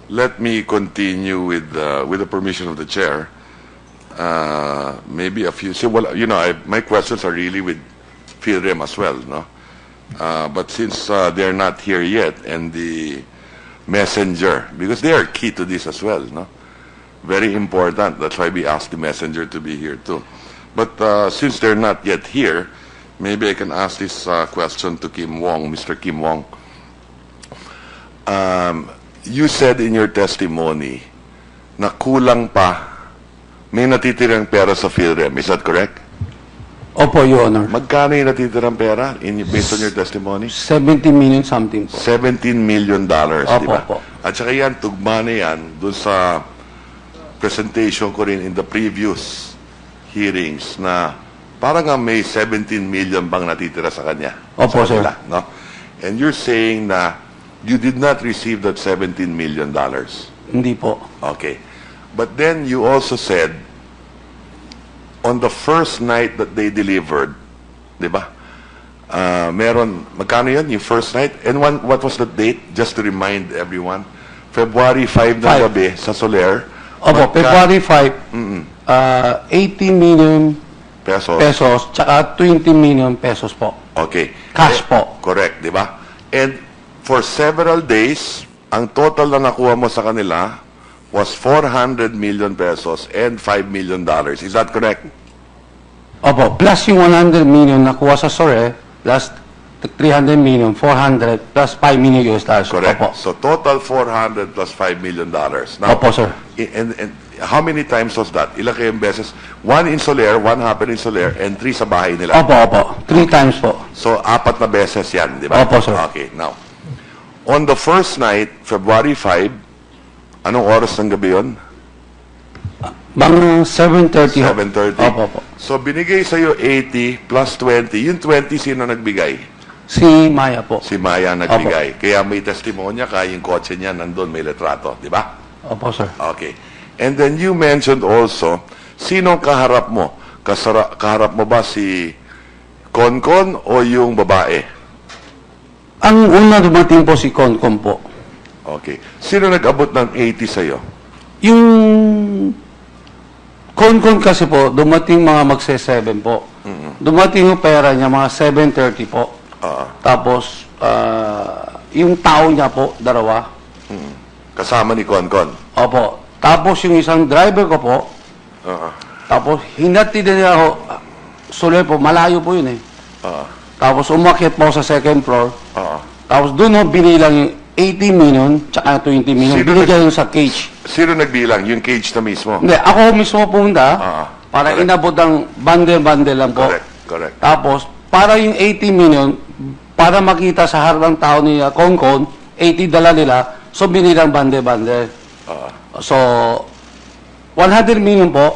Let me continue with the permission of the chair. Maybe a few. So, well, my questions are really with PhilRem as well, no? But since they're not here yet, and the messenger, because they are key to this as well, no? Very important. That's why we asked the messenger to be here too. But since they're not yet here, maybe I can ask this question to Kim Wong, Mr. Kim Wong. You said in your testimony na kulang pa, may natitirang pera sa PhilRem. Is that correct? Opo, Your Honor. Magkano yung natitirang pera based on your testimony? 17 million something po. $17 million, di ba? Opo. At saka yan, tugma na yan dun sa presentation ko rin in the previous hearings na parang may 17 million bang natitira sa kanya. Opo, sa sir. kanila, no? And you're saying na you did not receive that $17 million. Hindi po. Okay. But then you also said, on the first night that they delivered, di ba? Magkano yun, yung first night? And what was the date? Just to remind everyone. February 5 ng gabi sa Soler. Opo, February 5, 18 million pesos, tsaka 20 million pesos po. Okay. Cash po. Correct, di ba? And for several days, ang total na nakuha mo sa kanila was 400 million pesos and $5 million. Is that correct? Opo, plus yung 100 million nakuha sa SORE, plus 300 million, 400, plus 5 million US dollars. Correct. Opo. So total 400 plus $5 million. Now, Opo, sir. And how many times was that? Ilang kayong beses? One in Soler, one happened in Soler, and 3 sa bahay nila. Opo. 3 times po. So 4 na beses yan, di ba? Opo, sir. Okay, now. On the first night, February 5, anong oras ng gabi yun? Mga 7:30. 7:30. Opo. So binigay sa'yo 80 plus 20. Yung 20, sino nagbigay? Si Maya po. Si Maya nagbigay. Kaya may testimonya ka, yung kotse niya nandun, may letrato. Di ba? Opo, sir. Okay. And then you mentioned also, sinong kaharap mo? Kaharap mo ba si Konkon o yung babae? Ang una dumating po si Konkon po. Okay. Sino nag-abot ng 80 sa'yo? Yung Konkon kasi po, dumating mga magse-7 po. Dumating yung pera niya, mga 7:30 po. Tapos, yung tao niya po, dalawa. Kasama ni Konkon? Opo. Tapos yung isang driver ko po, tapos hinatid niya ako, Soler po, malayo po yun eh. Tapos umakyat po sa second floor. Tapos doon ho binilang yung 80 million, tsaka 20 million. Binigyan yung sa cage. Sino nagbilang? Yung cage na mismo? Hindi, ako mismo pumunta para correct. inabot ang bundle-bundle lang po. Correct. Tapos, para yung 80 million, para makita sa harap ng tao ni Konkon, 80 dala nila, so binilang bundle-bundle. So, 100 million po,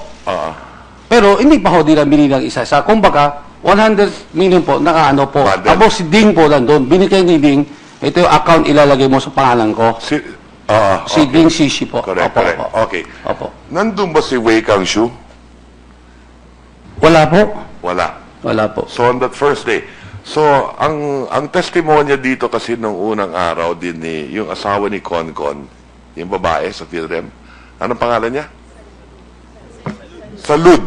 pero hindi pa ho nila binilang isa-isa. Kumbaga, 100 million po, nakaano po. Bundle. Tapos si Ding po nandun, binigay ni Ding, ito yung account ilalagay mo sa pangalan ko. Si okay. Ding Shishi po. Correct. Okay. Opo. Nandun ba si Wei Kangshu? Wala po. Wala po. So on that first day, so ang testimonya dito kasi nung unang araw din ni yung asawa ni Konkon, yung babae sa PhilRem. Anong pangalan niya? Salud.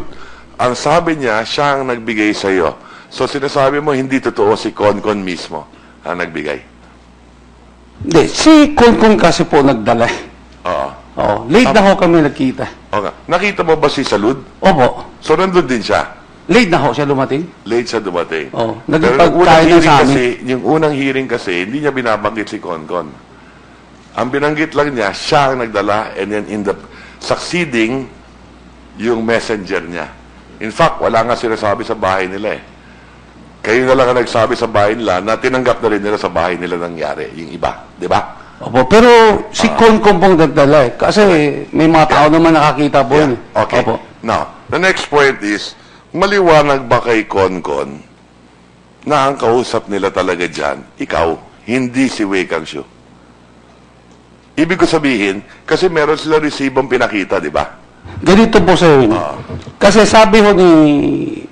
Ang sabi niya, siya ang nagbigay sa iyo. So sinasabi mo hindi totoo si Konkon mismo ang nagbigay. Hindi, si Konkon kasi po nagdala. Oo. Late na ho kami nakita. Okay. Nakita mo ba si Salud? Opo. So nandun din siya? Late na ho siya dumating. Late siya dumating. Oo. Pero yung unang hearing kasi, hindi niya binabanggit si Konkon. Ang binanggit lang niya, siya ang nagdala, and then in the succeeding, yung messenger niya. In fact, wala nga sinasabi sa bahay nila eh. Kayo na lang ang nagsabi sa bahay nila na tinanggap na rin nila sa bahay nila nangyari, yung iba. Di ba? Opo, pero si Konkon pong nagdala eh. Kasi may mga tao naman nakakita po yun. Okay. Opo. Now, the next point is, maliwanag ba kay Konkon na ang kausap nila talaga dyan, ikaw, hindi si Wei Kangshu? Ibig ko sabihin, kasi meron sila resibong pinakita, di ba? Ganito po sir. Kasi sabi ho ni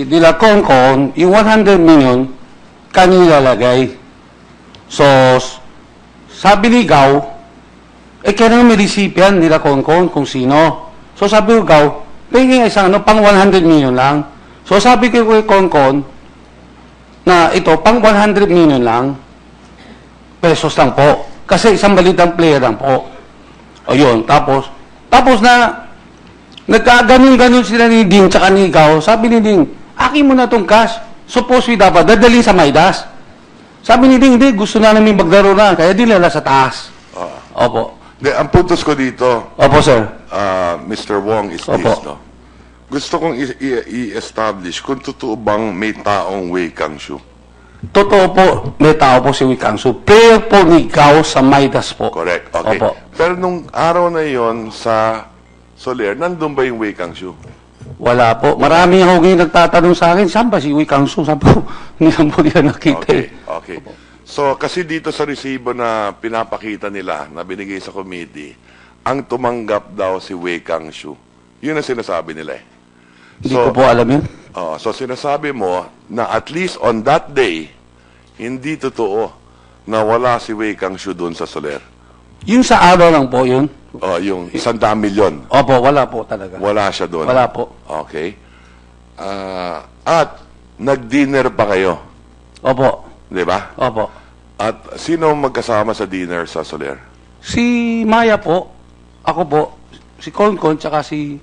Dila Konkon, yung 100 million, kanila lagay. So, sabi ni Gao, kailangan may recipient nila Konkon kung sino. So sabi ko, Gao, tingin isang pang 100 million lang. So sabi ko kay Konkon, na ito, pang 100 million lang, pesos lang po. Kasi isang balitang player lang po. O yun, tapos na, nagkaganon-ganon sila ni Ding tsaka ni Gao. Sabi ni Ding, akin mo na itong cash. Suppose we dapat dadalhin sa Maidas. Sabi ni Ding, hindi, gusto na namin maglaro na, kaya dinala sa taas. Opo. Ang puntos ko dito, Opo, sir. Mr. Wong, is Opo. this, no? Gusto kong i-establish kung totoo bang may taong Wei Kangshu. Totoo po, may tao po si Wei Kangshu. Player po ni Gao sa Maidas po. Correct. Okay. Opo. Pero nung araw na yon sa Soler, nandun ba yung Wei Kangshu? Wala po. Marami ako ngayon nagtatanong sa akin, saan ba si Wei Kangshu? Sabi ko, hindi lang po nila nakita. Okay. So, kasi dito sa resibo na pinapakita nila, na binigay sa committee, ang tumanggap daw si Wei Kangshu. Yun ang sinasabi nila eh. Hindi ko po alam yun. So, sinasabi mo na at least on that day, hindi totoo na wala si Wei Kangshu doon sa Soler. Yung sa araw lang po yun. Yung 100 milyon. Opo, wala po talaga. Wala siya doon. Wala po. Okay. At nag-dinner pa kayo. Opo. Di ba? Opo. At sino magkasama sa dinner sa Soler? Si Maya po, ako po, si Konkon, tsaka si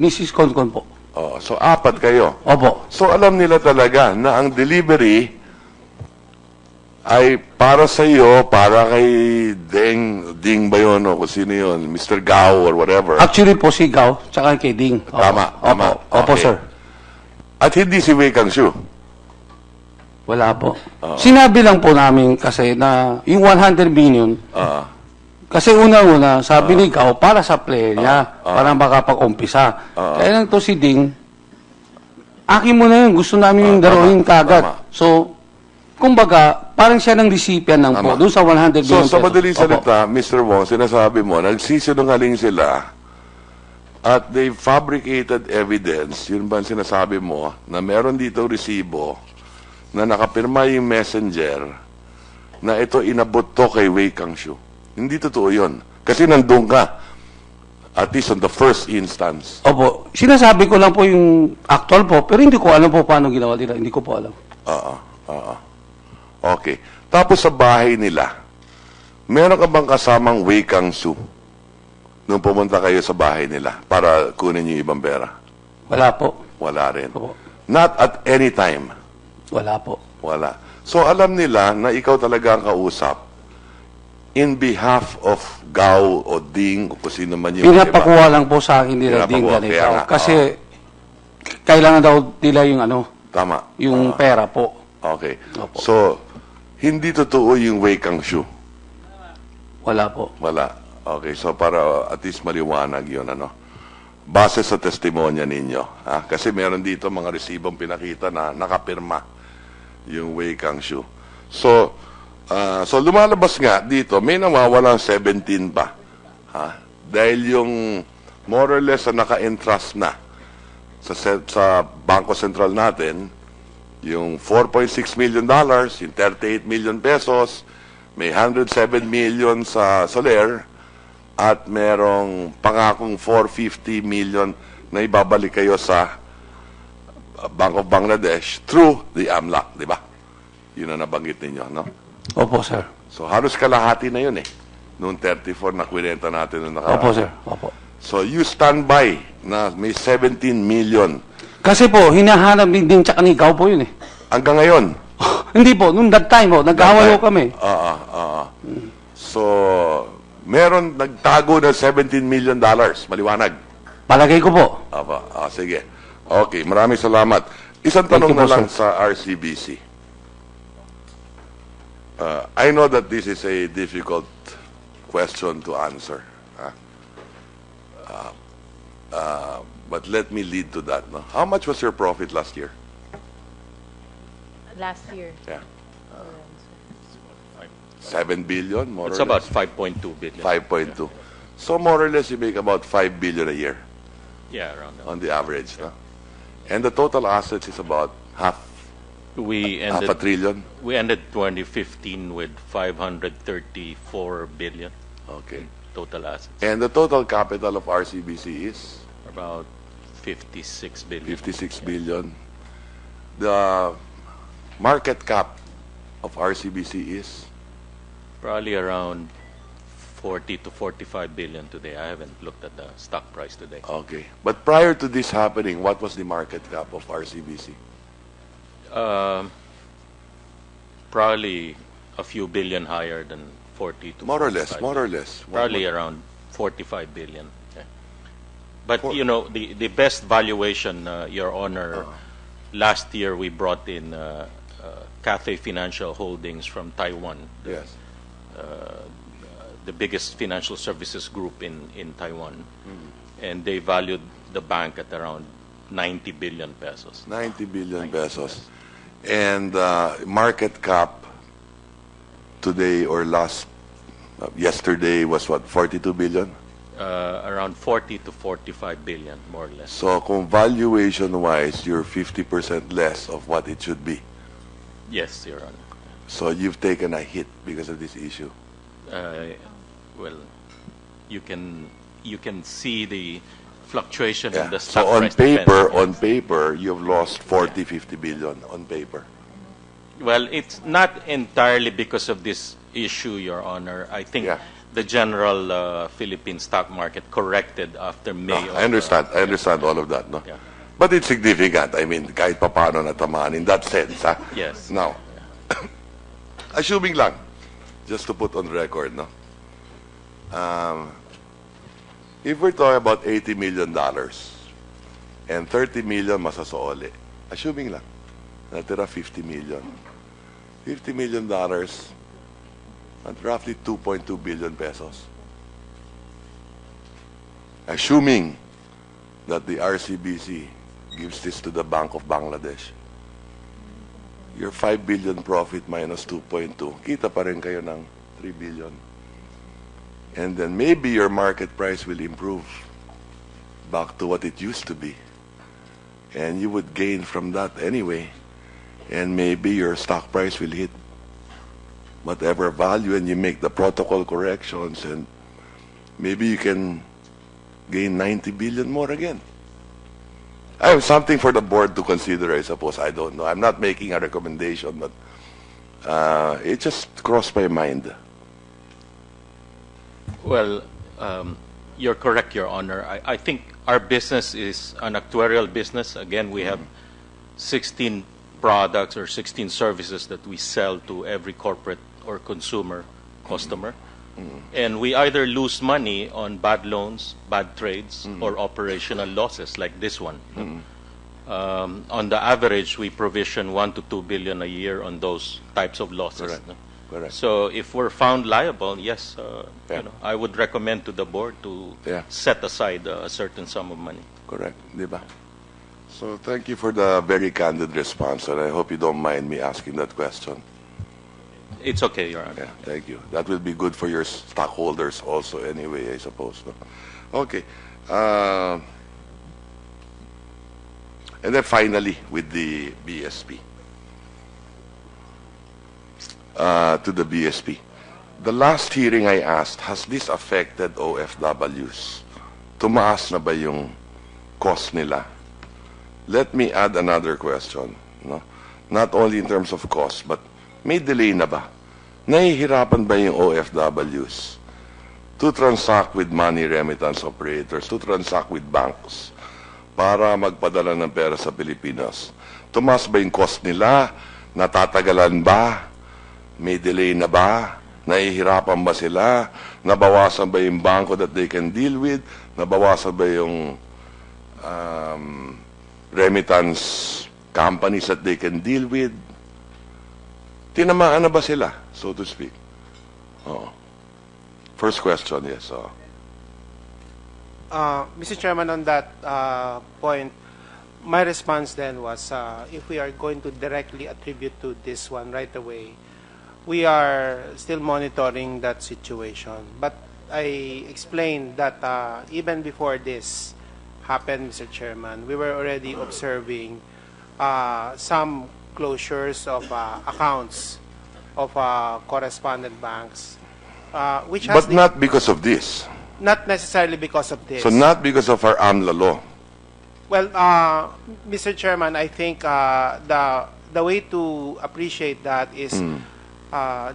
Mrs. Konkon po. So, 4 kayo. Opo. So, alam nila talaga na ang delivery ay para sa iyo, para kay Ding ba yun, o kung sino yun, Mr. Gao or whatever. Actually po si Gao, tsaka kay Ding. Opo. Tama. Opo, Okay. sir. At hindi si Wei Kangshu. Wala po. Sinabi lang po namin kasi na yung 100 million, kasi una-una, sabi ni Gao, para sa player niya, para makapag-umpisa. Kaya lang to si Ding, akin mo na yun, gusto namin yung daruhin kagad. Tama. So, kumbaga, parang siya ng recipient ng po, doon sa 100 million So, sa pesos. madaling Opo. salita, Mr. Wong, sinasabi mo, nagsisinungaling sila at they fabricated evidence, yun ba ang sinasabi mo, na meron dito resibo na nakapirma yung messenger na ito inabot to kay Wei Kangshu. Hindi totoo yun. Kasi nandun ka. At least on the first instance. Opo. Sinasabi ko lang po yung actual po, pero hindi ko alam po paano ginawa nila. Hindi ko po alam. Okay. Tapos sa bahay nila, meron ka bang kasamang Wei Kangshu nung pumunta kayo sa bahay nila para kunin yung ibang pera? Wala po. Wala rin. Opo. Not at any time. Wala po. Wala. So alam nila na ikaw talaga ang kausap in behalf of Gao o Ding o kung sino man yung Pinapakuha lang po sa akin nila Ding Pinapakuha, ganito. kaya nga, Kasi, kailangan daw nila yung Tama. yung pera po. Okay. Opo. So, hindi totoo yung Wei Kangshu. Wala po. Wala. Okay. So, para at least maliwanag yun, base sa testimonya ninyo. Kasi meron dito mga resibong pinakita na nakapirma yung Wei Kangshu. So, lumalabas nga dito, may nawawalang 17 pa. Dahil yung more or less na naka-entrust na sa Bangko Sentral natin, yung $4.6 million, yung 38 million pesos, may 107 million sa Soler, at merong pangakong 450 million na ibabalik kayo sa Bank of Bangladesh through the AMLAC, di ba? Yun ang nabanggit ninyo, no? Opo, sir. So, halos kalahati na yun eh. Noong 34 na kwenta natin nung Opo, sir. Opo. So, you stand by na may 17 million. Kasi po, hinahanap ni Ding tsaka ni Gao po yun eh. Hanggang ngayon. Hindi po, nung that time po, nag-away po kami. So, meron nagtago ng $17 million. Maliwanag. Palagay ko po. Sige. Okay, maraming salamat. Isang tanong na lang sa RCBC. I know that this is a difficult question to answer. But let me lead to that. No? How much was your profit last year? Last year. Yeah. 7 billion, more It's or about less? 5.2 billion. 5.2. So more or less, you make about 5 billion a year Yeah, around that. on the average. No? And the total assets is about half We Half a ended trillion? we ended 2015 with 534 billion Okay. total assets. And the total capital of RCBC is About 56 billion. 56 billion. The market cap of RCBC is Probably around 40 to 45 billion today. I haven't looked at the stock price today. okay. But prior to this happening, what was the market cap of RCBC? Probably a few billion higher than 40 to More or less, 45 more or billion. less. Probably around 45 billion. Yeah. But For- you know, the best valuation, Your Honor, last year we brought in Cathay Financial Holdings from Taiwan, Yes. the biggest financial services group in Taiwan, and they valued the bank at around 90 billion pesos. 90 billion pesos. And market cap today or yesterday was what, 42 billion? Around 40 to 45 billion, more or less. So kung valuation-wise, you're 50% less of what it should be. Yes, Your Honor. So you've taken a hit because of this issue. Well, you can see the fluctuation Yeah. in the So stock on price. paper, depends, on paper, you've lost 40, 50 billion on paper. well, it's not entirely because of this issue, Your Honor. I think Yeah. the general Philippine stock market corrected after May. I understand. I understand all of that, no? Yeah. But it's significant. I mean, kahit papaano natamaan in that sense, ha? Yes. Now, assuming lang, just to put on record, no? If we're talking about $80 million and 30 million masasoli, assuming lang, natira 50 million. $50 million at roughly 2.2 billion pesos. Assuming that the RCBC gives this to the Bank of Bangladesh, your 5 billion profit minus 2.2, kita pa rin kayo ng 3 billion. And then maybe your market price will improve back to what it used to be. And you would gain from that anyway. And maybe your stock price will hit whatever value and you make the protocol corrections and maybe you can gain 90 billion more again. I have something for the board to consider, I suppose. I don't know. I'm not making a recommendation, but it just crossed my mind. Well, you're correct, Your Honor. I think our business is an actuarial business. Again, we have 16 products or 16 services that we sell to every corporate or consumer customer. And we either lose money on bad loans, bad trades, or operational losses like this one. On the average, we provision 1 to 2 billion a year on those types of losses. Correct. No? Correct. So if we're found liable, yes, Yeah. you know, I would recommend to the board to Yeah. set aside a certain sum of money. Correct, di ba? So thank you for the very candid response, and I hope you don't mind me asking that question. It's okay, Your Honor. Yeah, thank you. That will be good for your stockholders also anyway, I suppose. No? Okay. And then finally, with the BSP. To the BSP. The last hearing I asked, has this affected OFWs? Tumaas na ba yung cost nila? Let me add another question. No? Not only in terms of cost, but may delay na ba? Nahihirapan ba yung OFWs to transact with money remittance operators, to transact with banks para magpadala ng pera sa Pilipinas? Tumaas ba yung cost nila? Natatagalan ba? May delay na ba? Nahihirapan ba sila? Nabawasan ba yung banko that they can deal with? Nabawasan ba yung remittance companies that they can deal with? Tinamaan na ba sila, so to speak? Oh. First question, yes. Mr. Chairman, on that point, my response then was if we are going to directly attribute to this one right away, we are still monitoring that situation. But I explained that even before this happened, Mr. Chairman, we were already observing some closures of accounts of correspondent banks, which has But not because of this. not necessarily because of this. So not because of our AMLA law. Well, Mr. Chairman, I think the way to appreciate that is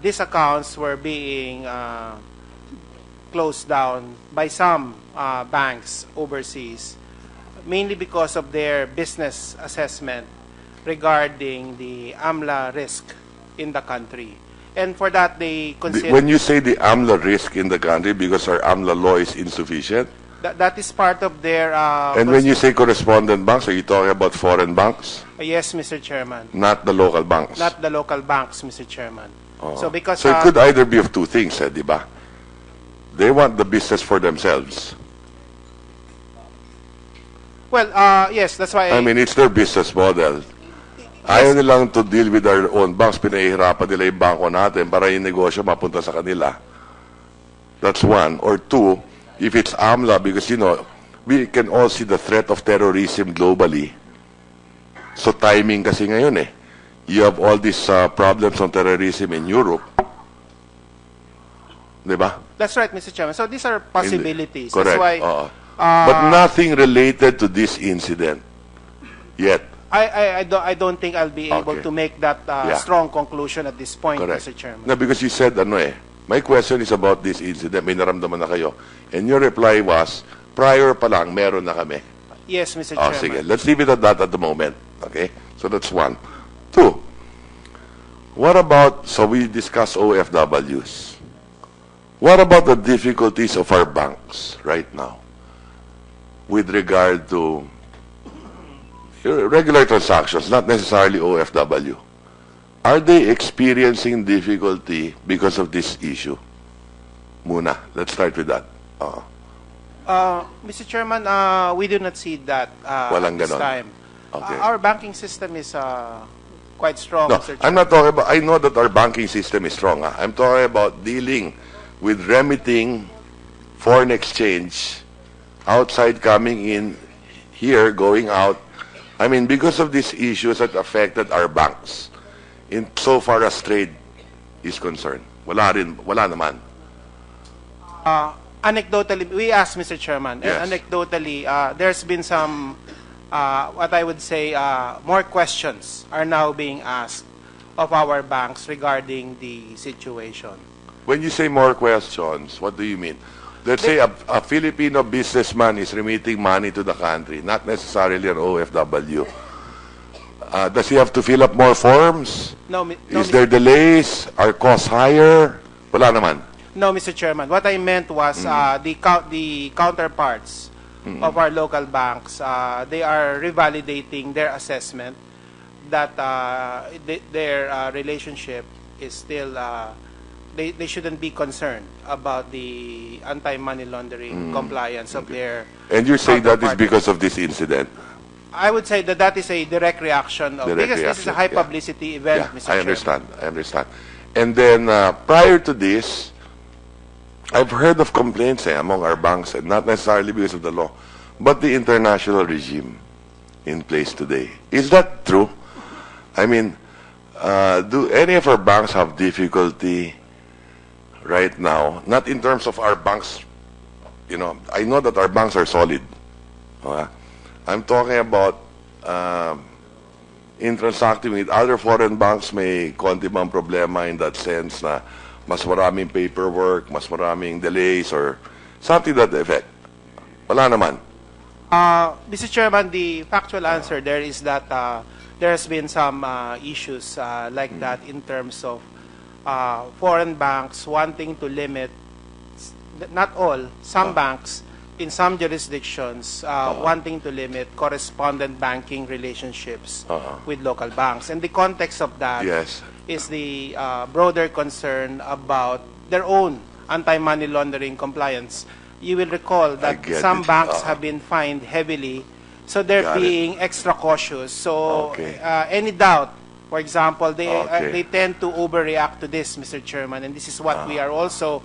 these accounts were being closed down by some banks overseas, mainly because of their business assessment regarding the AMLA risk in the country. And for that, they consider... When you say the AMLA risk in the country because our AMLA law is insufficient, that is part of their... and when you say correspondent banks, are you talking about foreign banks? Yes, Mr. Chairman. Not the local banks? Not the local banks, Mr. Chairman. So because... So it could either be of two things, di ba? They want the business for themselves. Well, yes, that's why... I mean, it's their business model. Ayaw nilang to deal with our own banks. Pinahihirapan nila yung bangko natin para yung negosyo mapunta sa kanila. That's one. Or two, if it's AMLA, because, we can all see the threat of terrorism globally. So timing kasi ngayon You have all these problems on terrorism in Europe. Diba? That's right, Mr. Chairman. So these are possibilities. Correct. That's why... but nothing related to this incident yet. I don't think I'll be able Okay. to make that strong conclusion at this point, Correct. Mr. Chairman. No, because you said, my question is about this incident. May naramdaman na kayo. And your reply was, prior pa lang, meron na kami. Yes, Mr. Oh, Chairman. sige. Let's leave it at that at the moment. Okay? So that's one. Two, what about, so we discuss OFWs. What about the difficulties of our banks right now with regard to regular transactions, not necessarily OFW? Are they experiencing difficulty because of this issue? Muna, let's start with that. Mr. Chairman, we do not see that Walang at this ganon. time. Okay. Our banking system is quite strong, No, Mr. I'm Chairman. not talking about, I know that our banking system is strong. I'm talking about dealing with remitting foreign exchange outside coming in here, going out. I mean, because of these issues that affected our banks, in so far as trade is concerned. Wala naman. Anecdotally, we asked Mr. Chairman, Yes. and anecdotally, there's been some, what I would say, more questions are now being asked of our banks regarding the situation. When you say more questions, what do you mean? Let's say a Filipino businessman is remitting money to the country, not necessarily an OFW. Does he have to fill up more forms? No, Is there delays? Are costs higher? Wala naman. No, Mr. Chairman. What I meant was the counterparts of our local banks, they are revalidating their assessment that their relationship is still, they shouldn't be concerned about the anti-money laundering compliance of their And you're saying that is counterparty. because of this incident? I would say that that is a direct reaction of, Direct because this is a reaction, high yeah. publicity event, Yeah, Mr. I Chairman. understand. And then prior to this, I've heard of complaints among our banks, and not necessarily because of the law, but the international regime in place today. Is that true? I mean, do any of our banks have difficulty right now? Not in terms of our banks, I know that our banks are solid. I'm talking about in transacting with other foreign banks, may konti bang problema in that sense na mas maraming paperwork, mas maraming delays, or something to that effect. Wala naman. Mr. Chairman, the factual answer there is that there has been some issues like that in terms of foreign banks wanting to limit, not all, some banks in some jurisdictions wanting to limit correspondent banking relationships with local banks. And the context of that Yes. is the broader concern about their own anti-money laundering compliance. You will recall that get some it. banks have been fined heavily, so they're Got it. being extra cautious. So Okay. any doubt, for example, Okay. they tend to overreact to this, Mr. Chairman, and this is what we are also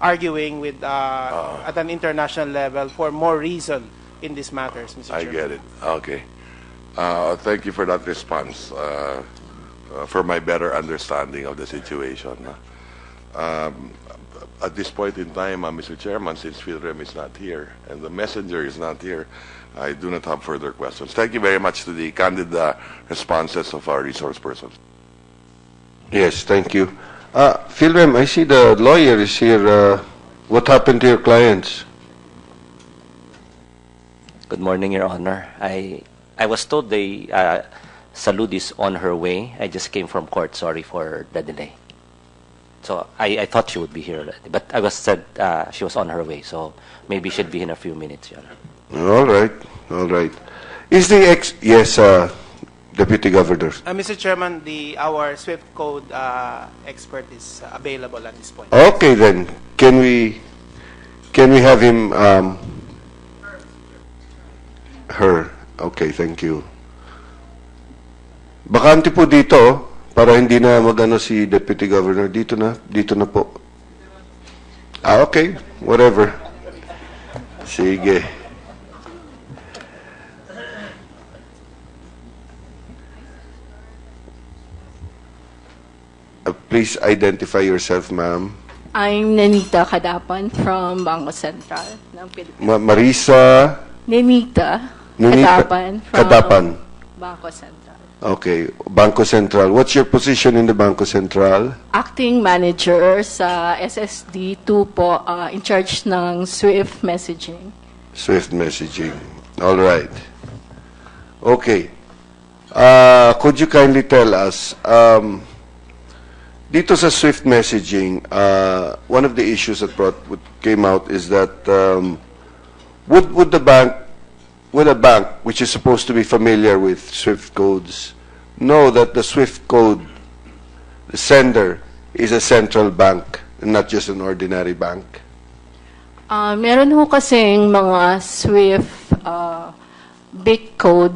arguing with at an international level for more reason in these matters, Mr. I Chairman. get it. Okay. Thank you for that response. for my better understanding of the situation. At this point in time, Mr. Chairman, since PhilRem is not here and the messenger is not here, I do not have further questions. Thank you very much to the candid responses of our resource persons. Yes, thank you. PhilRem, I see the lawyer is here. What happened to your clients? Good morning, Your Honor. I was told the salute is on her way. I just came from court. Sorry for the delay. So I thought she would be here already, but I was said she was on her way. So maybe she'll be in a few minutes, Your Honor. All right, all right. Is the yes, Deputy Governor? Mr. Chairman, our SWIFT code expert is available at this point. Okay, then can we have him? Her. Okay, thank you. Bakante po dito para hindi na magano si Deputy Governor. Dito na po. Okay, whatever. Sige. Please identify yourself, ma'am. I'm Nenita Kadapan from Bangko Sentral ng Philippines. Marisa Nenita Nenita Kadapan from Kadapan. Bangko Sentral. Okay, Bangko Sentral. What's your position in the Bangko Sentral? Acting manager sa SSD2 po, in charge ng SWIFT messaging. Swift messaging. All right. Okay. Could you kindly tell us, dito sa Swift messaging, one of the issues that came out is that would a bank which is supposed to be familiar with Swift codes know that the Swift code, the sender, is a central bank and not just an ordinary bank? Meron ho kasing mga SWIFT big code.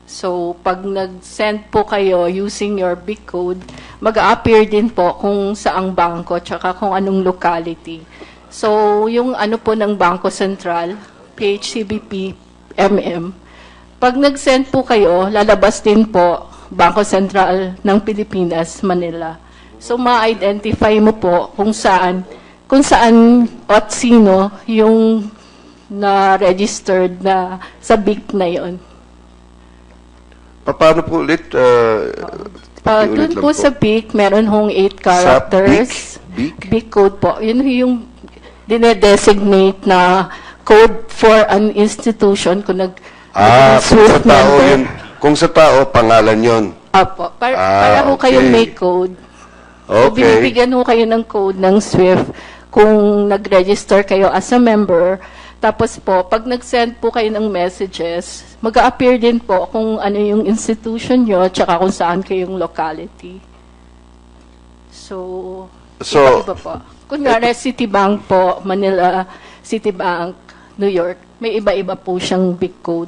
So, pag nag-send po kayo using your big code, mag-appear din po kung saang bangko tsaka kung anong locality. So, yung ano po ng Bangko Sentral, PHCBP, pag nag-send po kayo, lalabas din po Bangko Sentral ng Pilipinas, Manila. So, ma-identify mo po kung saan at sino yung na-registered na sa BIC na yon. Paano po ulit? Doon po sa BIC, meron hong 8 characters. BIC code po. Yun yung dinedesignate na code for an institution kung kung sa tao yun, kung sa tao, pangalan yun. Apo. Para ho kayong may code. So, binibigyan ho kayo ng code ng SWIFT kung nag-register kayo as a member. Tapos po, pag nag-send po kayo ng messages, mag-a-appear din po kung ano yung institution nyo, tsaka kung saan kayong locality. So iba po. Kunyari, Citibank po, Manila, Citibank, New York, may iba-iba po siyang big code.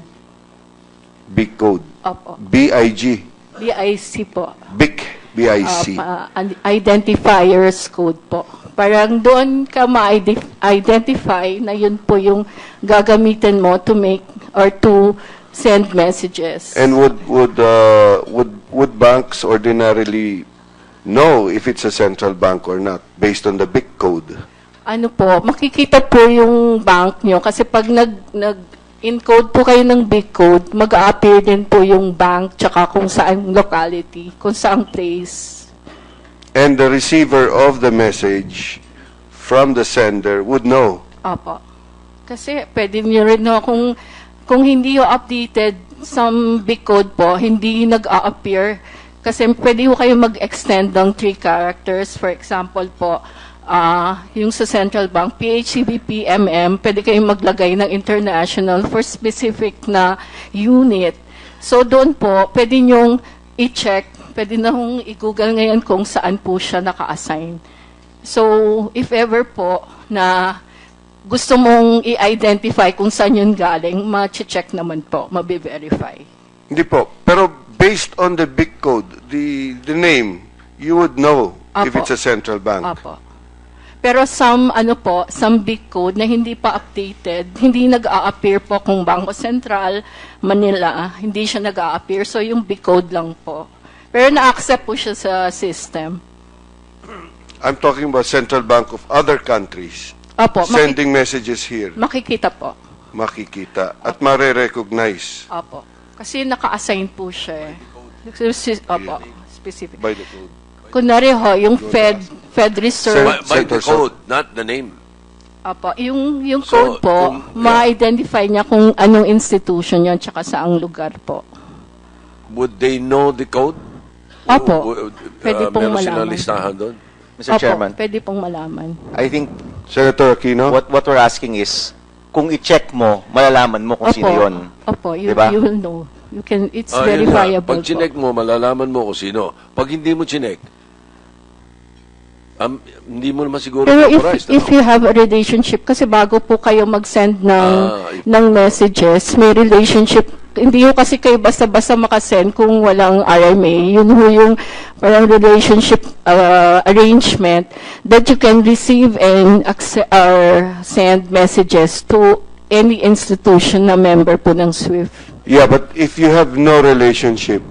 Big code? Opo. BIG? BIC po. BIC? BIC? Identifiers code po. Parang doon ka ma-identify na yun po yung gagamitin mo to make or to send messages. And would banks ordinarily know if it's a central bank or not based on the BIC code? Ano po, makikita po yung bank nyo kasi pag nag-encode po kayo ng BIC code, mag-a-appear din po yung bank tsaka kung saan locality, kung saan place. And the receiver of the message from the sender would know. Opo. Kasi pwede nyo rin no, kung hindi yung updated some big code po, hindi nag-a-appear. Kasi pwede ho kayo mag-extend ng 3 characters. For example po, yung sa Central Bank, PHCBP, pwede kayong maglagay ng international for specific na unit. So doon po, pwede nyong i-check. Pwede na hong i-google ngayon kung saan po siya naka-assign. So, if ever po na gusto mong i-identify kung saan yun galing, ma-check naman po, mabi-verify. Hindi po. Pero based on the BIC code, the name, you would know if it's a central bank. Apo. Pero some big code na hindi pa updated, hindi nag-a-appear po kung Bangko Sentral, Manila, hindi siya nag-a-appear. So, yung big code lang po. Pero na-accept po siya sa system. I'm talking about Central Bank of other countries Opo, sending messages here. makikita po. Makikita at mare-recognize Opo. Kasi naka-assign po siya eh. Opo, specific. by the code. Kunwari ho, yung Fed Reserve, By the code, not the name. opo, yung So, code po, ma-identify niya kung anong institution yun tsaka saang lugar po. Would they know the code? Opo, pwede pong meron silang malaman. listahan doon? Mr. Chairman, pwede pong malaman. I think Senator Aquino? what we're asking is, kung i-check mo, malalaman mo kung sino yun. Opo, you, Diba? you will know. You can, it's Yun nga. verifiable Pag chinek mo, malalaman mo kung sino. Pag hindi mo chinek, hindi mo naman siguro Pero authorized. if you have a relationship, kasi bago po kayo mag-send ng messages, may relationship. Hindi ho kasi kayo basta-basta makasend kung walang RMA. Yun ho yung parang relationship arrangement that you can receive and send messages to any institution na member po ng SWIFT. Yeah, but if you have no relationship,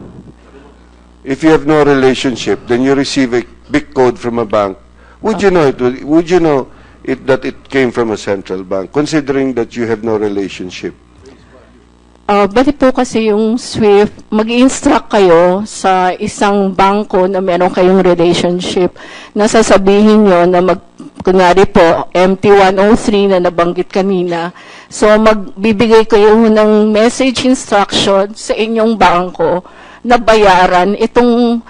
then you receive a big code from a bank. Would you know that it came from a central bank, considering that you have no relationship? Bali po kasi yung SWIFT, mag-instruct kayo sa isang bangko na meron kayong relationship na sasabihin nyo na kunwari po, MT-103 na nabanggit kanina. So, magbibigay kayo ng message instruction sa inyong bangko na bayaran itong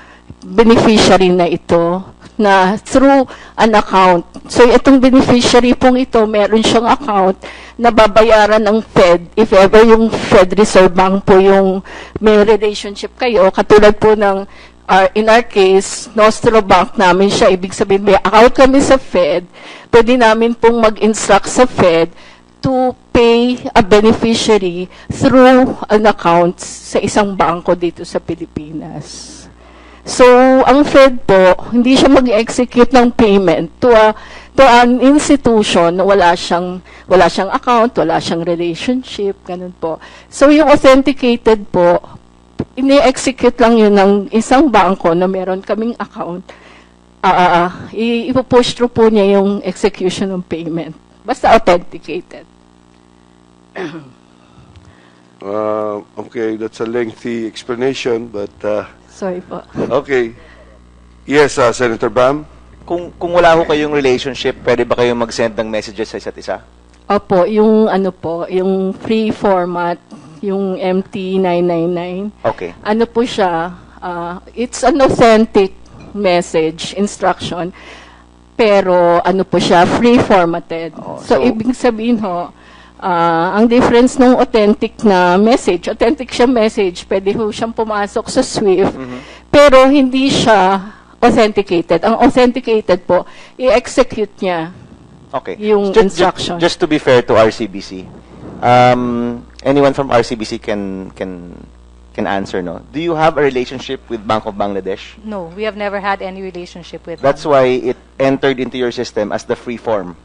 beneficiary na ito na through an account. So, itong beneficiary pong ito, meron siyang account na babayaran ng Fed if ever yung Fed Reserve Bank po yung may relationship kayo. Katulad po ng, in our case, Nostro Bank namin siya. Ibig sabihin, may account kami sa Fed. Pwede namin pong mag-instruct sa Fed to pay a beneficiary through an account sa isang bangko dito sa Pilipinas. So, ang Fed po, hindi siya mag-execute ng payment to an institution na wala siyang account, wala siyang relationship, ganun po. So, yung authenticated po, ini-execute lang yun ng isang bangko na meron kaming account. Ipo-push through po niya yung execution ng payment. Basta authenticated. Okay, that's a lengthy explanation, but Sorry po. okay. Yes, Senator Bam? Kung wala ho kayong relationship, pwede ba kayong mag-send ng messages sa isa't isa? Opo, yung yung free format, yung MT-999. Okay. Ano po siya, it's an authentic message, instruction, pero ano po siya, free formatted. So, ibig sabihin ho, ang difference ng authentic na message, authentic siya message, pwede ho siyang pumasok sa SWIFT, pero hindi siya authenticated. Ang authenticated po, i-execute niya yung instruction. Just to be fair to RCBC, anyone from RCBC can answer, no? Do you have a relationship with Bank of Bangladesh? No, we have never had any relationship with That's them. why it entered into your system as the free form.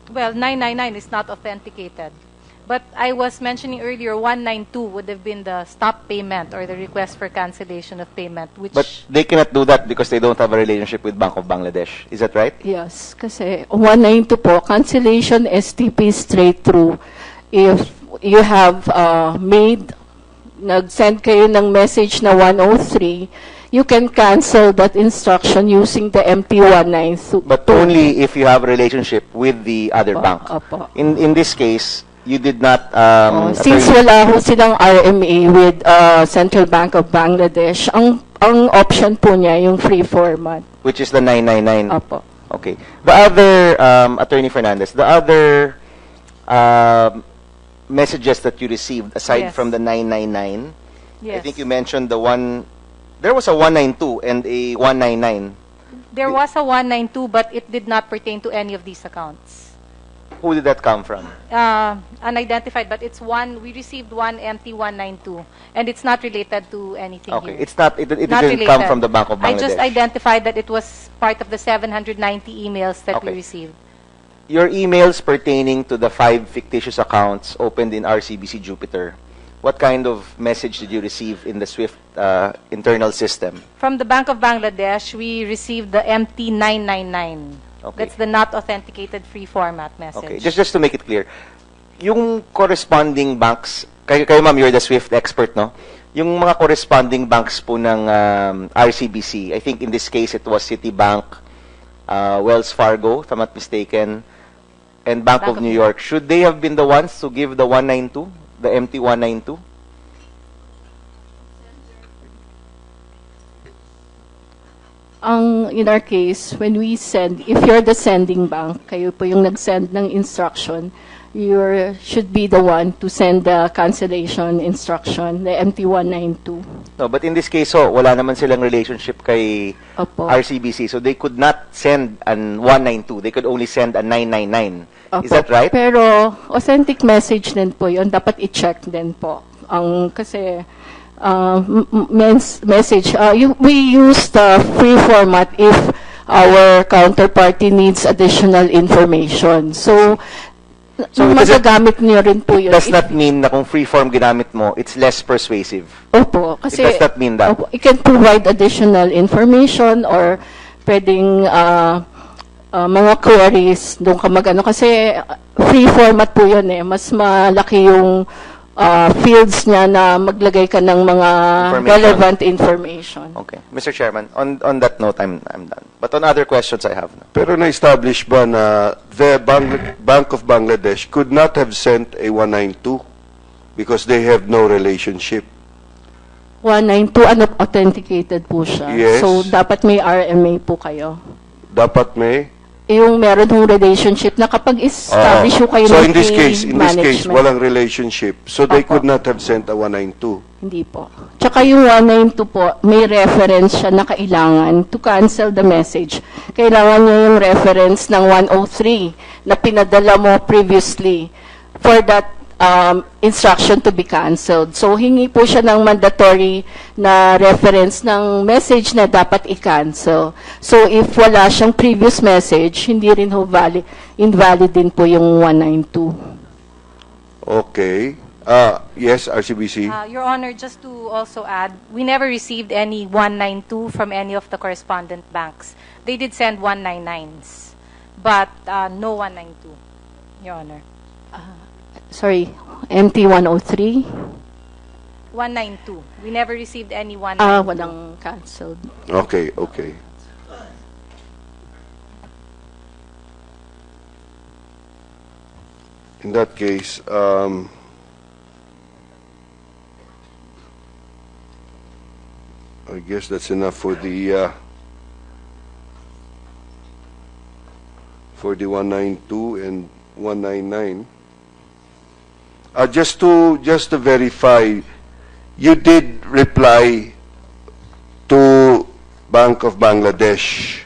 Well, 999 is not authenticated. But I was mentioning earlier, 192 would have been the stop payment or the request for cancellation of payment, which... But they cannot do that because they don't have a relationship with Bank of Bangladesh. Is that right? Yes, kasi 192 po, cancellation STP straight through. If you have nag-send kayo ng message na 103, you can cancel that instruction using the MT-192. But only if you have a relationship with the other bank. Opo. In this case, you did not... Since wala ho silang RMA with Central Bank of Bangladesh, ang option po niya yung free format. Which is the 999. Opo. Okay. The other, Attorney Fernandez, the other messages that you received aside Yes. from the 999, yes. I think you mentioned the one... There was a 192 and a 199. There was a 192, but it did not pertain to any of these accounts. Who did that come from? Unidentified, but it's one. We received one MT-192, and it's not related to anything Okay. here. It's not, it Not didn't come related. from the Bank of Bangladesh. I just identified that it was part of the 790 emails that we Okay. received. Your emails pertaining to the 5 fictitious accounts opened in RCBC Jupiter, What kind of message did you receive in the SWIFT internal system? From the Bank of Bangladesh, we received the MT999. Okay. That's the not authenticated free format message. Okay, just to make it clear, yung corresponding banks, kayo ma'am, you're the SWIFT expert, no? Yung mga corresponding banks po ng RCBC, I think in this case it was Citibank, Wells Fargo, if I'm not mistaken, and Bank of New York. Should they have been the ones to give the 192, the MT192? In our case, when we send, if you're the sending bank, kayo po yung nag-send ng instruction, you should be the one to send the cancellation instruction, the MT192. No, but in this case, wala naman silang relationship kay Opo. RCBC, so they could not send an 192. They could only send a 999. Is Opo. that right? Pero authentic message din po yun. Dapat i-check din po. Kasi message, we use the free format if our counterparty needs additional information. So magagamit niyo rin po yun. Does that mean na kung freeform ginamit mo, it's less persuasive? Opo. Kasi, Does that mean that? Opo, it can provide additional information or pwedeng mga queries doon ka magano. Kasi free format po yun eh. Mas malaki yung fields niya na maglagay ka ng mga relevant information. Okay. Mr. Chairman, on that note, I'm done. But on other questions I have. Pero na-establish ba na the Bank of Bangladesh could not have sent a 192 because they have no relationship? 192, authenticated po siya. Yes. So, dapat may RMA po kayo. Dapat may? Yung meron hong relationship na kapag establish yung kayo So ng in this case, management. walang relationship. So they Opo. could not have sent a 192. Hindi po. Tsaka yung 192 po, may reference siya na kailangan to cancel the message. Kailangan niya yung reference ng 103 na pinadala mo previously for that instruction to be canceled. So, hingi po siya ng mandatory na reference ng message na dapat i-cancel. So, if wala siyang previous message, hindi rin ho invalid din po yung 192. Okay. Yes, RCBC. Your Honor, just to also add, we never received any 192 from any of the correspondent banks. They did send 199s, but no 192, Your Honor. Sorry, MT-103? 192. We never received any 192. Walang canceled. Okay, okay. In that case, I guess that's enough for the 192 and 199. Just to verify, you did reply to Bank of Bangladesh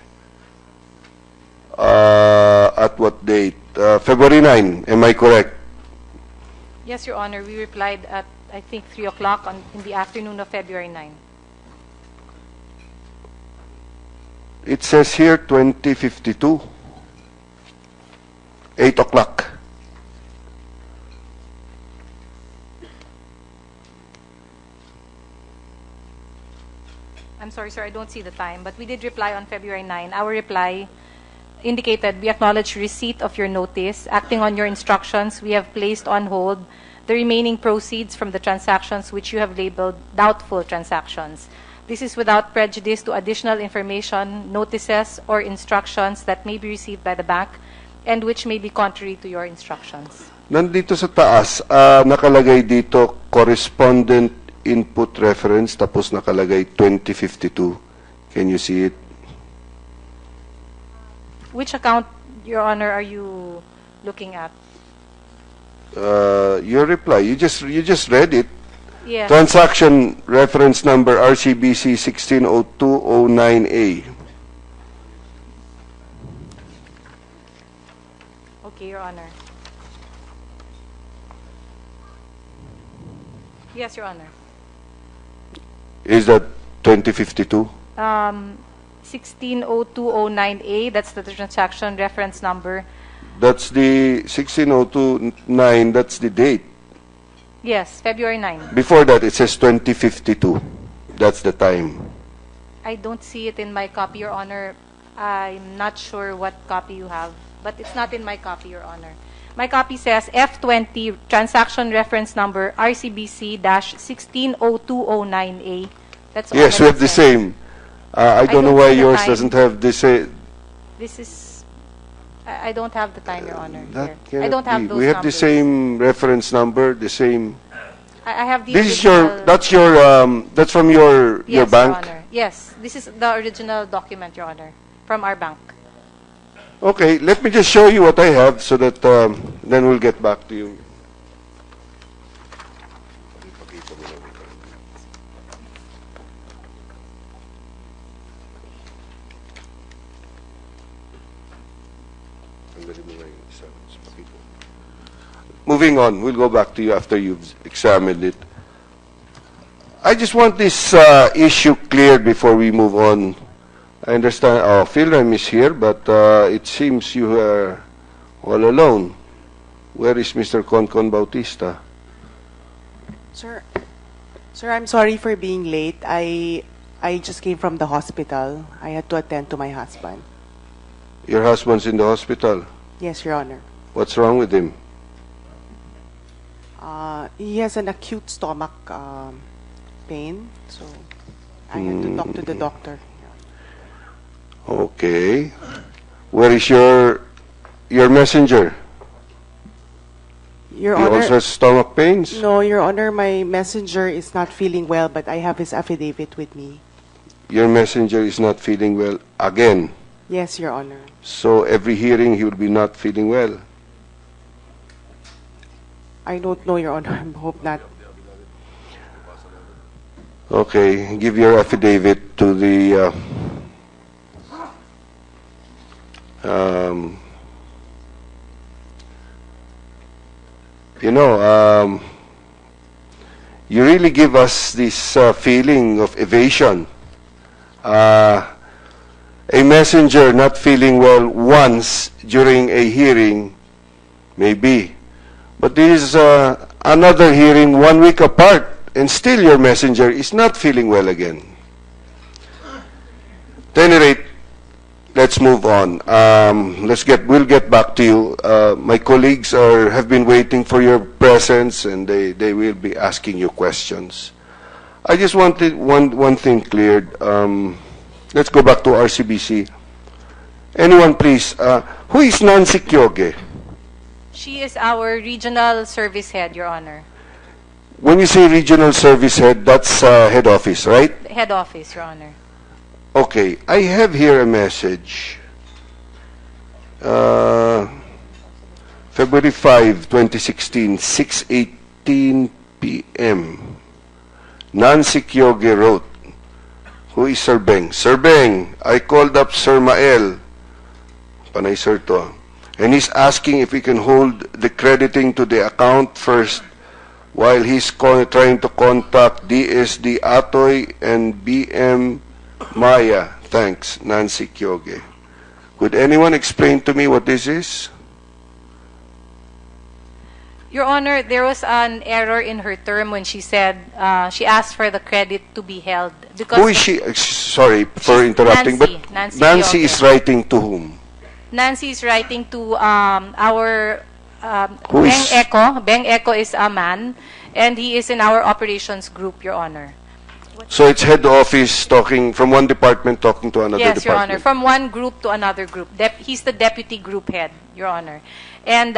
at what date? February 9, am I correct? Yes, Your Honor. We replied at, I think, 3 o'clock in the afternoon of February 9. It says here 2052, 8 o'clock. I'm sorry, sir, I don't see the time, but we did reply on February 9. Our reply indicated, we acknowledge receipt of your notice. Acting on your instructions, we have placed on hold the remaining proceeds from the transactions which you have labeled doubtful transactions. This is without prejudice to additional information, notices, or instructions that may be received by the bank and which may be contrary to your instructions. Nandito sa taas, nakalagay dito correspondent input reference, tapos nakalagay 2052. Can you see it? Which account, Your Honor, are you looking at? Your reply, you just read it. Yes. Transaction reference number RCBC 160209A. Okay, Your Honor. Yes, Your Honor. Is that 2052? 160209A, that's the transaction reference number. That's the 16029, that's the date. Yes, February 9. Before that, it says 2052. That's the time. I don't see it in my copy, Your Honor. I'm not sure what copy you have, but it's not in my copy, Your Honor. My copy says F20 transaction reference number RCBC-160209A. That's all Yes, that we it have the says. same. I don't know don't why see the yours time. doesn't have this. This is, I don't have the time, Your Honor. That Here. I don't cannot have be. those We have the numbers. same reference number, the same. I have the This is your. original- That's your. That's from your Yes, bank. Your Honor. Yes, this is the original document, Your Honor, from our bank. Okay, let me just show you what I have so that then we'll get back to you. Moving on, we'll go back to you after you've examined it. I just want this issue cleared before we move on. I understand, Philrem is here, but it seems you are all alone. Where is Mr. Concon Bautista? Sir, I'm sorry for being late. I just came from the hospital. I had to attend to my husband. Your husband's in the hospital. Yes, Your Honor. What's wrong with him? He has an acute stomach pain, so I had to talk to the doctor. Okay. Where is your messenger? Your He Honor, also has stomach pains? no, Your Honor, my messenger is not feeling well, but I have his affidavit with me. Your messenger is not feeling well again. Yes, Your Honor. So every hearing he will be not feeling well. I don't know, Your Honor. I hope not. Okay, give your affidavit to the you really give us this feeling of evasion. A messenger not feeling well once during a hearing, maybe. But this is another hearing 1 week apart, and still your messenger is not feeling well again. At any rate, let's move on. We'll get back to you. My colleagues have been waiting for your presence, and they will be asking you questions. I just wanted one thing cleared. Let's go back to RCBC. Anyone, please. Who is Nancy Kyoge? She is our regional service head, Your Honor. When you say regional service head, that's head office, right? Head office, Your Honor. Okay, I have here a message. February 5, 2016, 6:18 p.m. Nancy Kyoge wrote, who is Sir Beng? Sir Beng, I called up Sir Mael, panay sir to, and he's asking if we can hold the crediting to the account first while he's trying to contact DSD Atoy and BM Maya. Thanks, Nancy Kyoge. Could anyone explain to me what this is? Your Honor, there was an error in her term when she said she asked for the credit to be held. Because Who is she? Sorry for interrupting, Nancy, but Nancy is Kyoge. writing to whom? Nancy is writing to our Who Beng is- Eco. Beng Eco is a man, and he is in our operations group, Your Honor. So it's head office talking from one department talking to another Yes, Your Honor. department. From one group to another group. He's the deputy group head, Your Honor. And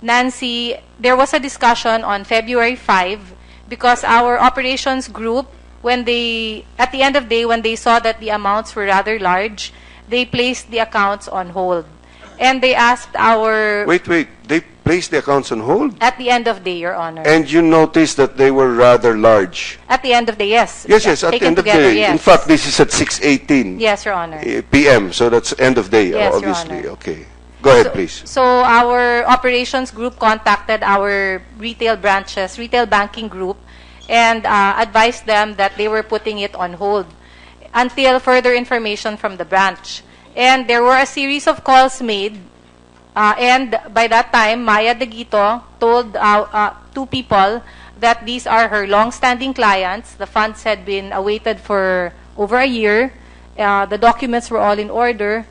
Nancy, there was a discussion on February 5 because our operations group, at the end of the day, when they saw that the amounts were rather large, they placed the accounts on hold. And they asked our... Wait. They placed the accounts on hold? At the end of the day, Your Honor. And you noticed that they were rather large? At the end of the day, yes. Yes, at the Taken end of the together, day. yes. In fact, this is at 6:18 Yes, Your Honor. p.m., so that's end of day, Yes, Your obviously. Honor. Okay. Go ahead, please. So our operations group contacted our retail branches, retail banking group, and advised them that they were putting it on hold until further information from the branch. And there were a series of calls made And by that time, Maya Deguito told two people that these are her long-standing clients. The funds had been awaited for over a year. The documents were all in order.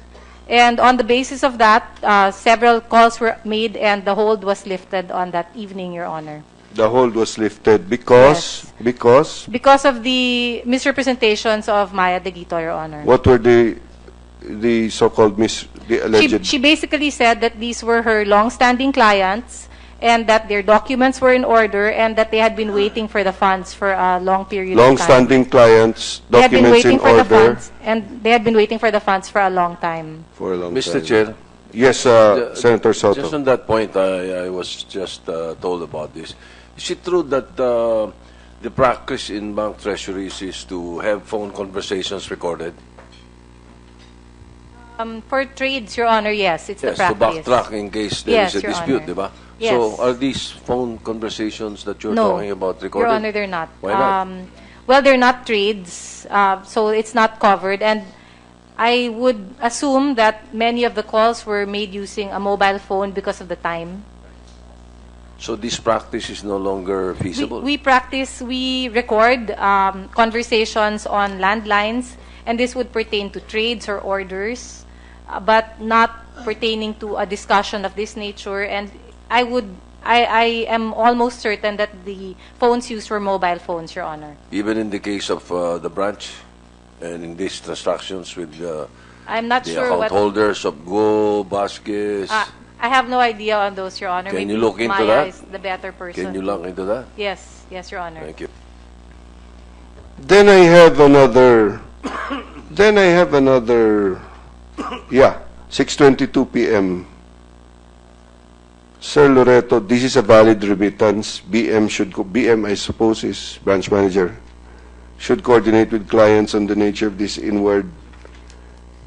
And on the basis of that, several calls were made and the hold was lifted on that evening, Your Honor. The hold was lifted because? Yes. Because? Because of the misrepresentations of Maya Deguito, Your Honor. What were the so-called the alleged? She basically said that these were her long-standing clients and that their documents were in order and that they had been waiting for the funds for a long period of time. Long-standing clients, They had been documents waiting in for the order. funds, and they had been waiting for the funds for a long time. For a long Mr. time. Chair, Yes, Senator Soto. just on that point, I was just told about this. Is it true that the practice in bank treasuries is to have phone conversations recorded? For trades, Your Honor, yes, it's Yes, the to practice. backtrack in case there Yes, is a Your dispute, Honor. diba? Yes. So are these phone conversations that you're No, talking about recorded? Your Honor, they're not. Why not? Well, they're not trades, so it's not covered. And I would assume that many of the calls were made using a mobile phone because of the time. So this practice is no longer feasible? We record conversations on landlines, and this would pertain to trades or orders, but not pertaining to a discussion of this nature. And I am almost certain that the phones used were mobile phones, Your Honor. Even in the case of the branch and in these transactions with I'm not the sure account what. holders of Go, Vasquez, I have no idea on those, Your Honor. Can Maybe you look into Maya that? is the better person. can you look into that? Yes, Your Honor. Thank you. Then I have another, yeah, 6:22 p.m. Sir Loreto, this is a valid remittance. BM, I suppose, is branch manager, should coordinate with clients on the nature of this inward,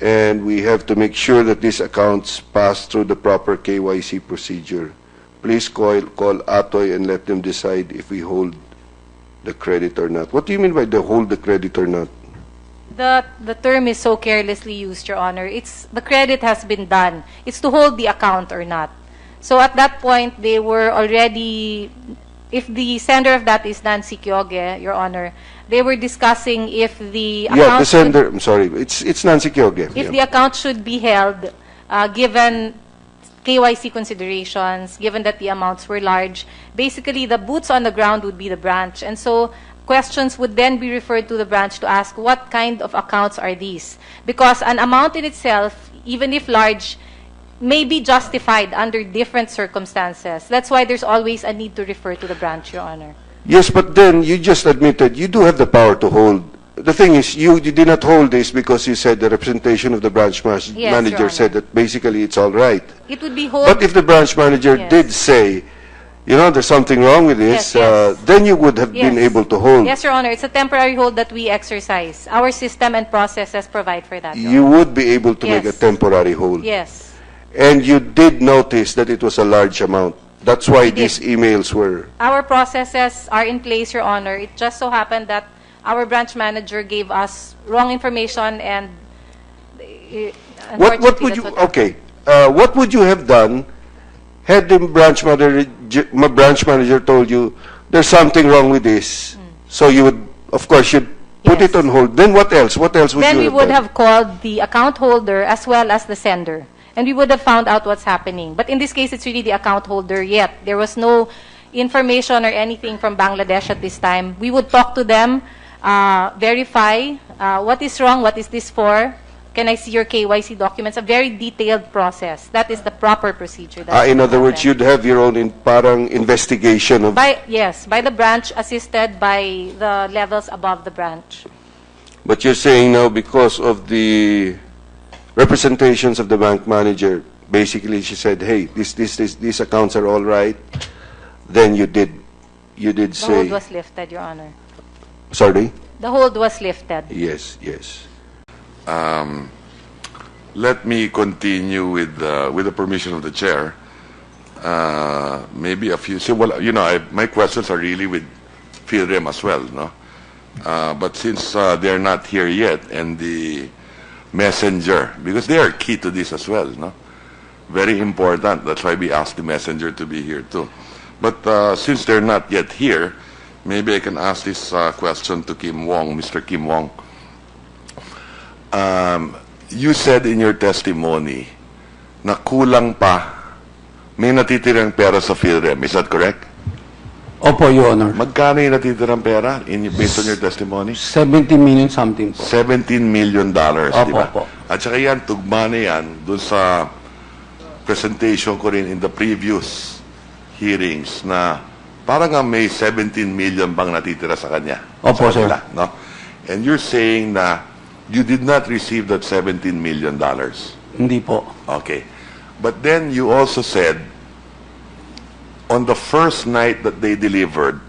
and we have to make sure that these accounts pass through the proper KYC procedure. Please call Atoy and let them decide if we hold the credit or not. What do you mean by the hold the credit or not? The term is so carelessly used, Your Honor. The credit has been done. It's to hold the account or not. So at that point, they were already, if the sender of that is Nancy Kyoge, Your Honor, they were discussing if the account Yeah, the sender, I'm sorry, it's Nancy Kyoge. if Yeah. the account should be held, given KYC considerations, given that the amounts were large. Basically, the boots on the ground would be the branch. And so questions would then be referred to the branch to ask what kind of accounts are these. Because an amount in itself, even if large, may be justified under different circumstances. That's why there's always a need to refer to the branch, Your Honor. Yes, but then you just admitted you do have the power to hold. The thing is, you did not hold this because you said the representation of the branch Yes, Your manager Honor. said that basically it's all right. It would be hold. But if the branch manager Yes. did say, you know, there's something wrong with this, Yes, yes. then you would have been Yes. able to hold. Yes, Your Honor. It's a temporary hold that we exercise. Our system and processes provide for that, Your You Honor. would be able to make a Yes. temporary hold. Yes. And you did notice that it was a large amount. That's why We did. these emails were. Our processes are in place, Your Honor. It just so happened that our branch manager gave us wrong information and What would unfortunately, you? that's what Okay. What would you have done had the branch manager told you there's something wrong with this? So you would, of course, you'd put Yes. it on hold. Then what else? What else would Then you we would done? have called the account holder as well as the sender. And we would have found out what's happening. But in this case, it's really the account holder yet. There was no information or anything from Bangladesh at this time. We would talk to them, verify what is wrong, what is this for, can I see your KYC documents, a very detailed process. That is the proper procedure. that In should other words, happen. you'd have your own parang investigation of. Yes, by the branch, assisted by the levels above the branch. But you're saying now because of the representations of the bank manager, basically she said, "Hey, these accounts are all right." Then you did The say, hold was lifted, Your Honor. sorry. The hold was lifted. Yes, yes. Let me continue with the permission of the chair. Maybe a few. So, well, you know, my questions are really with Philrem as well, no? But since they're not here yet, and the messenger, because they are key to this as well, no? Very important. That's why we asked the messenger to be here too. But since they're not yet here, maybe I can ask this question to Kim Wong, Mr. Kim Wong. You said in your testimony na kulang pa, may natitirang pera sa PhilRem. Is that correct? Opo, Your Honor. Magkano yung natitirang pera based on your testimony? 70 million something po. $17 million, di ba? Opo. At saka yan, tugma na yan dun sa presentation ko rin in the previous hearings na parang nga may 17 million bang natitira sa kanya. Opo, sa kanila, sir. no? And you're saying na you did not receive that $17 million. Hindi po. Okay. But then you also said, on the first night that they delivered,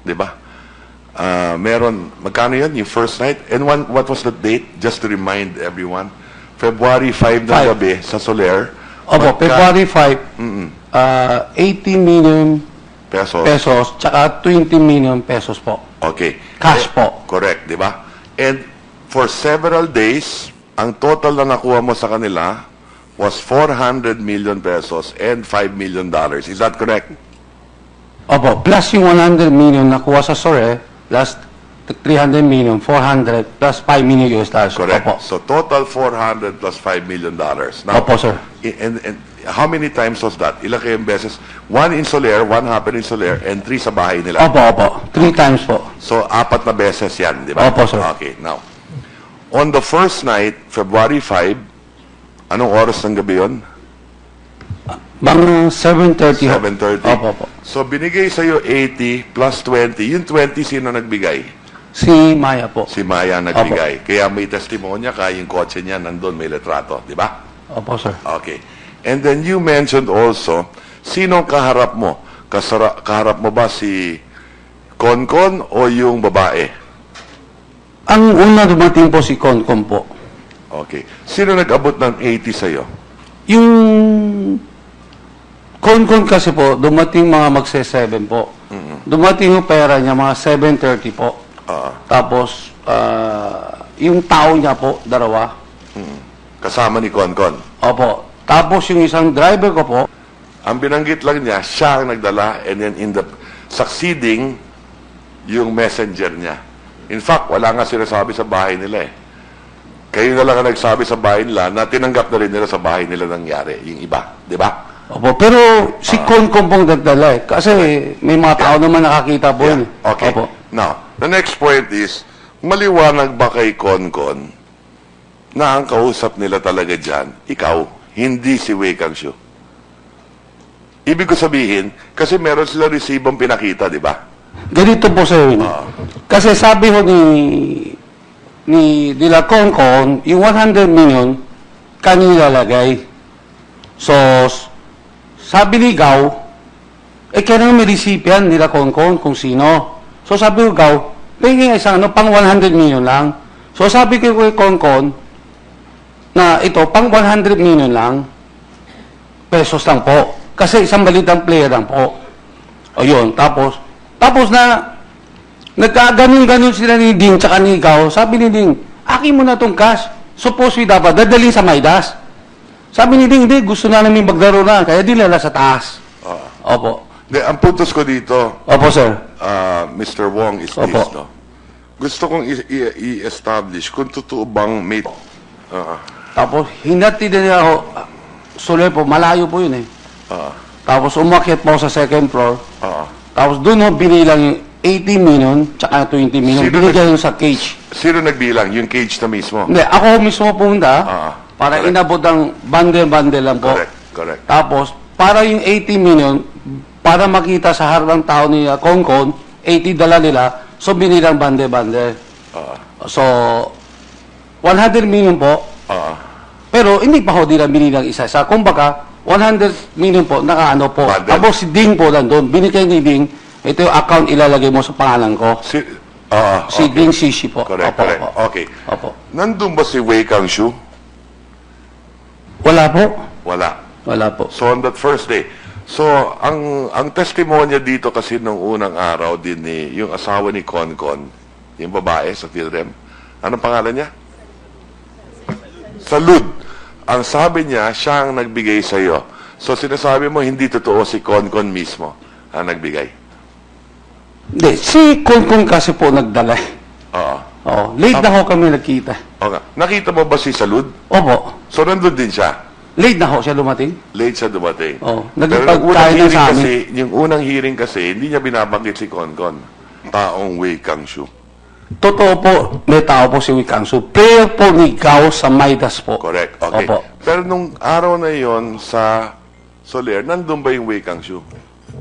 di ba? Meron, magkano yun, yung first night? And what was the date? Just to remind everyone. February 5 ng gabi sa Soler. Opo, February 5, 80 million pesos, tsaka 20 million pesos po. Okay. Cash po. Correct, di ba? And for several days, ang total na nakuha mo sa kanila was 400 million pesos and $5 million. Is that correct? Opo, plus yung 100 million nakuha sa Sore, plus 300 million, 400, plus 5 million US dollars. Correct. Opo. So total 400 plus $5 million. Now, Opo, sir. And how many times was that? Ilang kayong beses? One in Soler, one happened in Soler, and 3 sa bahay nila. Opo. 3 times po. So 4 na beses yan, di ba? Opo, sir. Okay, now, on the first night, February 5, anong oras ng gabi yun? Mga 7:30. 7:30. Opo. So binigay sa'yo 80 plus 20. Yung 20, sino nagbigay? Si Maya po. Si Maya nagbigay. Kaya may testimonya ka, yung kotse niya nandun, may letrato. Di ba? Opo, sir. Okay. And then you mentioned also, sinong kaharap mo? Kaharap mo ba si Konkon o yung babae? Ang una dumating po si Konkon po. Okay. Sino nag-abot ng 80 sa'yo? Yung Konkon kasi po, dumating mga magse-7 po. Dumating yung pera niya, mga 7:30 po. Tapos, yung tao niya po, dalawa. Kasama ni Konkon? Opo. Tapos yung isang driver ko po, ang binanggit lang niya, siya ang nagdala, and then in the succeeding, yung messenger niya. In fact, wala nga sinasabi sa bahay nila eh. Kayo na lang ang nagsabi sa bahay nila na tinanggap na rin nila sa bahay nila nangyari, yung iba. Di ba? opo, pero si Konkon pong nagdala eh. Kasi may mga tao naman nakakita po yun. Okay. Opo. Now, the next point is, maliwanag ba kay Konkon na ang kausap nila talaga dyan, ikaw, hindi si Wei Kangshu? Ibig ko sabihin, kasi meron sila resibong pinakita, di ba? Ganito po sir. Kasi sabi ho ni Dila Konkon, yung 100 million, kanila lagay. So, sabi ni Gao, kaya may recipient nila Konkon kung sino. So, sabi ko Gao, pingin isang pang 100 million lang. So, sabi ko kay Konkon, na ito, pang 100 million lang, pesos lang po. Kasi isang balitang player lang po. O yun, tapos na, nagkaganon-ganon sila ni Ding tsaka ni Gao. Sabi ni Ding, akin mo na itong cash. Suppose we dapat dadalhin sa Maidas. Sabi ni Ding, hindi, gusto na namin maglaro na, kaya dinala sa taas. Opo. Ang puntos ko dito, Opo, sir. Mr. Wong, is Opo. this, no? Gusto kong i-establish kung totoo bang may... Tapos, hinati din ako, Soler po, malayo po yun eh. Tapos, umakyat po sa second floor. Tapos, doon ho, binilang yung 80 million, tsaka 20 million. Binigay yung sa cage. Sino nagbilang? Yung cage na mismo? Hindi, ako mismo pumunta, para Correct. inabot ang bundle-bundle lang po. Correct. Tapos, para yung 80 million, para makita sa harap ng tao ni Konkon, 80 dala nila, so binilang bundle-bundle. So, 100 million po, pero hindi pa ho nila binilang isa-isa. Kumbaga, 100 million po, nakaano po. Bundle. Tapos si Ding po nandun, binigay ni Ding, ito yung account ilalagay mo sa pangalan ko. Si okay. Ding Shishi po. Correct. Okay. Opo. Nandun ba si Wei Kangshu? Wala po. Wala po. So on that first day, so ang testimonya dito kasi nung unang araw din ni yung asawa ni Konkon, yung babae sa PhilRem. Anong pangalan niya? Salud. ang sabi niya, siya ang nagbigay sa'yo. So sinasabi mo, hindi totoo si Concon mismo ang nagbigay. Hindi, si Konkon kasi po nagdala. Oo. Oo, late na ho kami nagkita. Okay. Nakita mo ba si Salud? Opo, So nandun din siya. late na ho siya dumating. Late siya dumating. Oo, Pero nagpagkain na sa amin. yung unang hearing kasi, hindi niya binabanggit si Concon. Taong Wei Kangshu. Totoo po, may tao po si Wikangsu. Prayer po ni Gao sa Maidas po. Correct. Okay. Opo. Pero nung araw na yon sa Soler, nandun ba yung Wei Kangshu?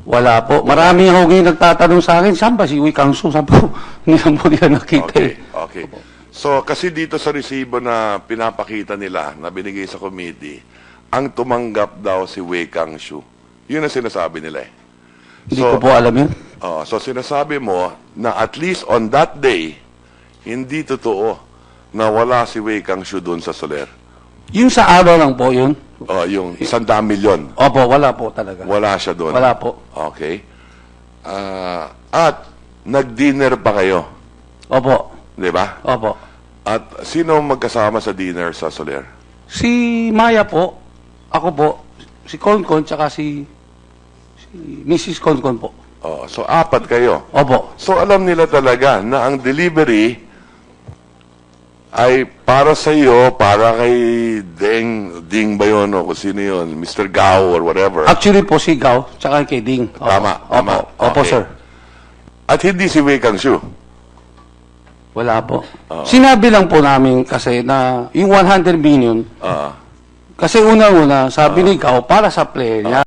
Wala po. Marami ho ngayon nagtatanong sa akin, saan ba si Wikangsu? Sabi ko, hindi lang po nila nakita. Okay. Okay. So, kasi dito sa resibo na pinapakita nila, na binigay sa committee, ang tumanggap daw si Wei Kangshu. Yun ang sinasabi nila eh. Hindi ko po alam yun. So sinasabi mo na at least on that day, hindi totoo na wala si Wei Kangshu doon sa Soler. Yung sa araw lang po yun. Yung 100 milyon. Opo, wala po talaga. Wala siya doon. Wala po. Okay. At nag-dinner pa kayo. Opo. Di ba? Opo. At sino magkasama sa dinner sa Soler? Si Maya po, ako po, si Konkon, tsaka si Mrs. Konkon po. So apat kayo. Opo. So alam nila talaga na ang delivery ay para sa iyo, para kay Ding ba yun o kung sino yun, Mr. Gao or whatever. Actually po si Gao, tsaka kay Ding. Opo. Tama, tama. Opo, Okay. sir. At hindi si Wei Kangshu. Wala po. Sinabi lang po namin kasi na yung 100 million, kasi unang-una, sabi ni Gao, para sa player niya.